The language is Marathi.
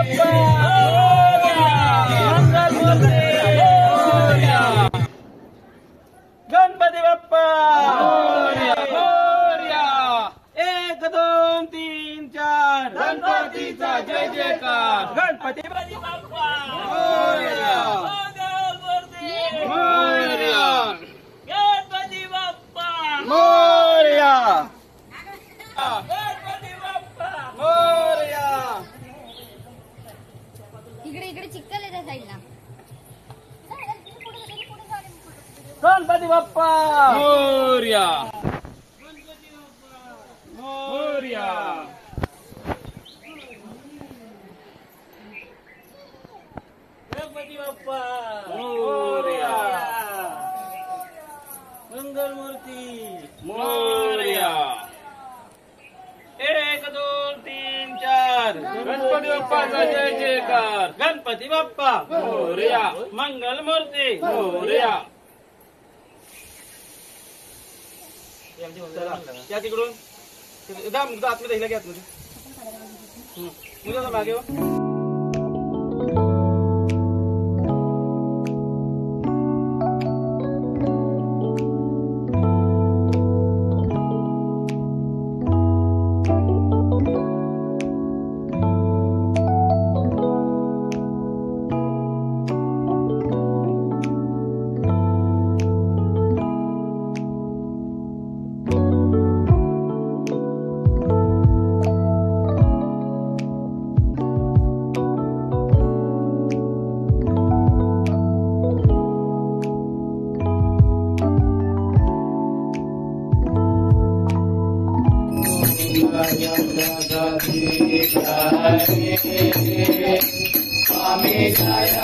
बाप्पा मंगलमूर्ती गणपती बाप्पा एक दोन तीन चार गणपतीचा जय जयकार गणपती बाप्पा गणपती बाप्पा मोरया गणपती बाप्पा मोरया इकडे इकडे चिखल आहे त्या साईडला गणपती बाप्पा मोरया मोरया गणपती बाप्पा मोरया मंगलमूर्ती मोरया एक दोन तीन चार गणपती बाप्पाचा जय जयकार गणपती बाप्पा मोरया मंगलमूर्ती मोरया या तिकडून आतमध्ये घ्या आतमध्ये मुलाचा मागे स्वामी जय